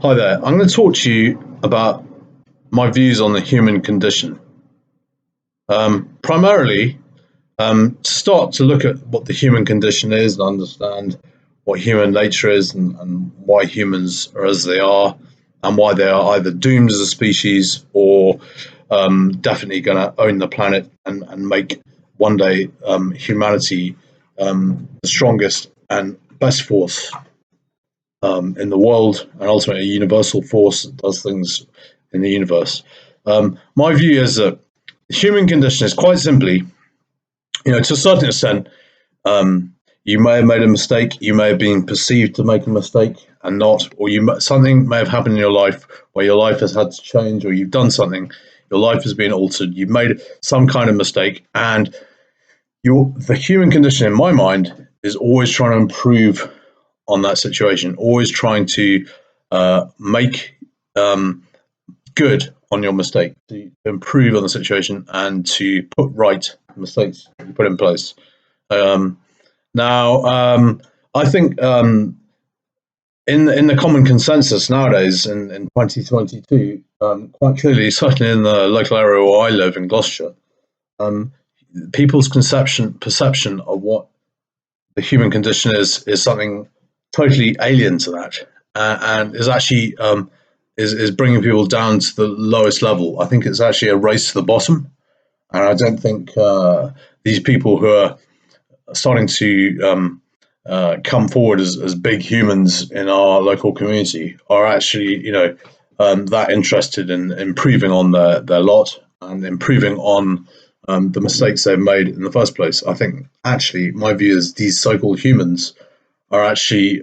Hi there. I'm going to talk to you about my views on the human condition. Primarily, to start to look at what the human condition is and understand what human nature is and why humans are as they are and why they are either doomed as a species or definitely going to own the planet and make one day humanity the strongest and best force in the world, and ultimately a universal force that does things in the universe. My view is that the human condition is quite simply, to a certain extent, you may have made a mistake, you may have been perceived to make a mistake and not, or something may have happened in your life where your life has had to change, or you've done something, your life has been altered, you've made some kind of mistake, and the human condition, in my mind, is always trying to improve on that situation, always trying to make good on your mistake, to improve on the situation, and to put right mistakes you put in place. Now, I think in the common consensus nowadays in 2022, quite clearly, certainly in the local area where I live in Gloucestershire, people's perception of what the human condition is something totally alien to that, and is actually is bringing people down to the lowest level. I think it's actually a race to the bottom, and I don't think these people who are starting to come forward as big humans in our local community are actually, that interested in improving on their lot and improving on the mistakes they've made in the first place. I think actually my view is these so-called humans are actually,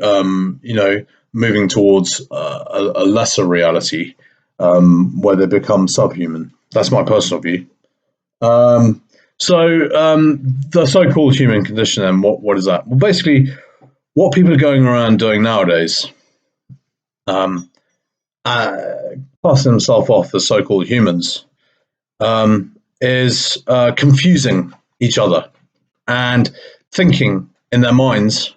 moving towards a lesser reality where they become subhuman. That's my personal view. The so-called human condition, then, what is that? Well, basically, what people are going around doing nowadays, passing themselves off as so-called humans, is confusing each other and thinking in their minds,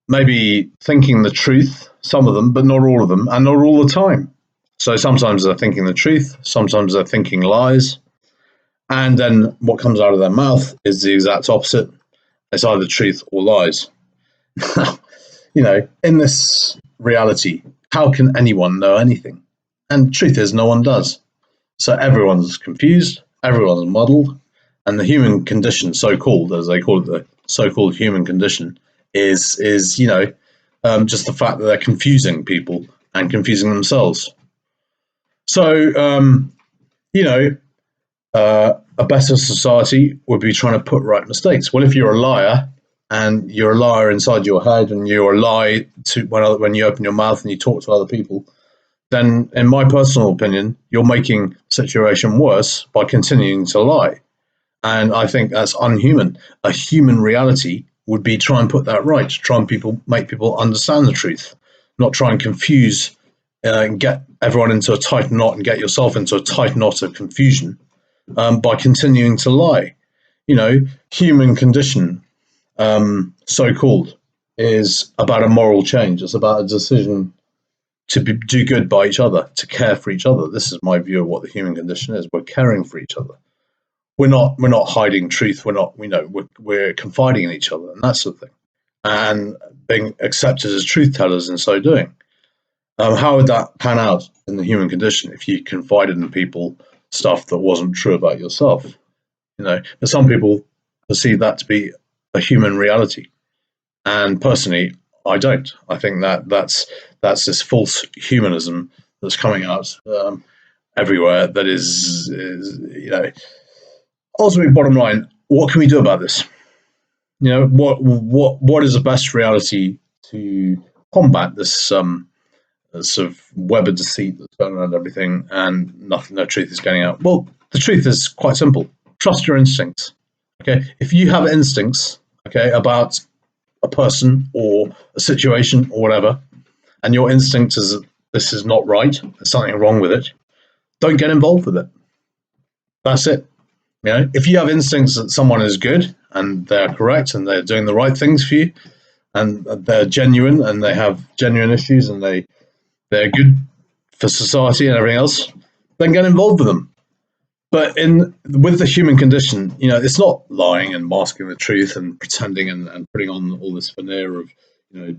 maybe thinking the truth, some of them, but not all of them, and not all the time. So sometimes they're thinking the truth, sometimes they're thinking lies, and then what comes out of their mouth is the exact opposite. It's either truth or lies. In this reality, how can anyone know anything? And truth is, no one does. So everyone's confused, everyone's muddled, and the human condition, so-called, as they call it, the so-called human condition, is just the fact that they're confusing people and confusing themselves. So, a better society would be trying to put right mistakes. Well, if you're a liar and you're a liar inside your head and you're a lie to when you open your mouth and you talk to other people, then in my personal opinion, you're making the situation worse by continuing to lie. And I think that's unhuman. A human reality would be try and put that right, try and make people understand the truth, not try and confuse and get everyone into a tight knot and get yourself into a tight knot of confusion by continuing to lie. Human condition, so-called, is about a moral change. It's about a decision to do good by each other, to care for each other. This is my view of what the human condition is. We're caring for each other. We're not hiding truth. We're confiding in each other and that sort of thing, and being accepted as truth tellers in so doing. How would that pan out in the human condition if you confided in people stuff that wasn't true about yourself? But some people perceive that to be a human reality, and personally, I don't. I think that's this false humanism that's coming out everywhere. That is, ultimately, bottom line, what can we do about this? What is the best reality to combat this sort of web of deceit that's going around everything, and no truth is getting out? Well, the truth is quite simple. Trust your instincts. Okay, if you have instincts, about a person or a situation or whatever, and your instinct is that this is not right, there's something wrong with it, don't get involved with it. That's it. If you have instincts that someone is good and they're correct and they're doing the right things for you, and they're genuine and they have genuine issues and they're good for society and everything else, then get involved with them. But with the human condition, it's not lying and masking the truth and pretending and putting on all this veneer of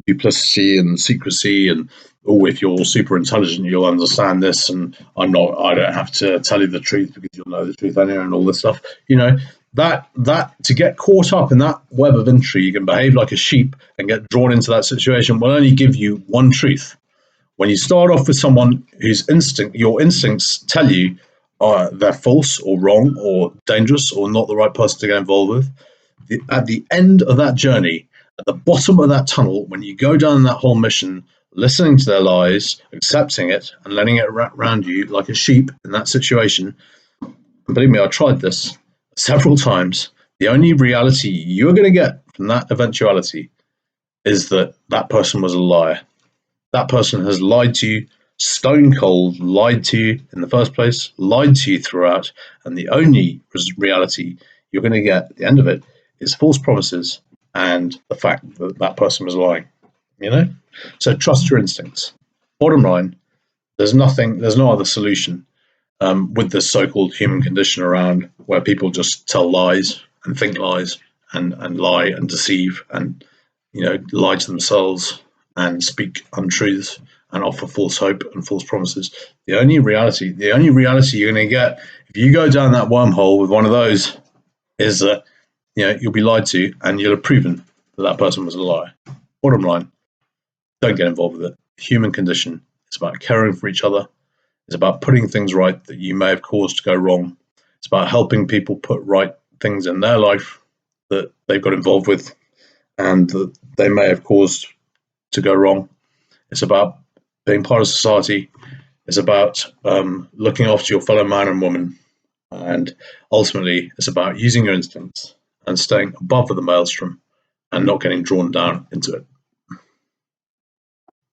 duplicity and secrecy and, oh, if you're super intelligent, you'll understand this, and I don't have to tell you the truth because you'll know the truth anyway, and all this stuff. That to get caught up in that web of intrigue and behave like a sheep and get drawn into that situation will only give you one truth. When you start off with someone your instincts tell you they're false or wrong or dangerous or not the right person to get involved with, at the end of that journey, at the bottom of that tunnel, when you go down that whole mission, listening to their lies, accepting it, and letting it wrap around you like a sheep in that situation, and believe me, I tried this several times, the only reality you're going to get from that eventuality is that that person was a liar. That person has lied to you, stone cold, lied to you in the first place, lied to you throughout, and the only reality you're going to get at the end of it is false promises and the fact that that person was lying. So trust your instincts. Bottom line, there's no other solution with this so-called human condition around where people just tell lies and think lies and lie and deceive and lie to themselves and speak untruths and offer false hope and false promises. The only reality you're going to get if you go down that wormhole with one of those is that you'll be lied to and you'll have proven that person was a liar. Bottom line, don't get involved with it. Human condition. It's about caring for each other. It's about putting things right that you may have caused to go wrong. It's about helping people put right things in their life that they've got involved with and that they may have caused to go wrong. It's about being part of society. It's about looking after your fellow man and woman. And ultimately, it's about using your instincts and staying above the maelstrom and not getting drawn down into it.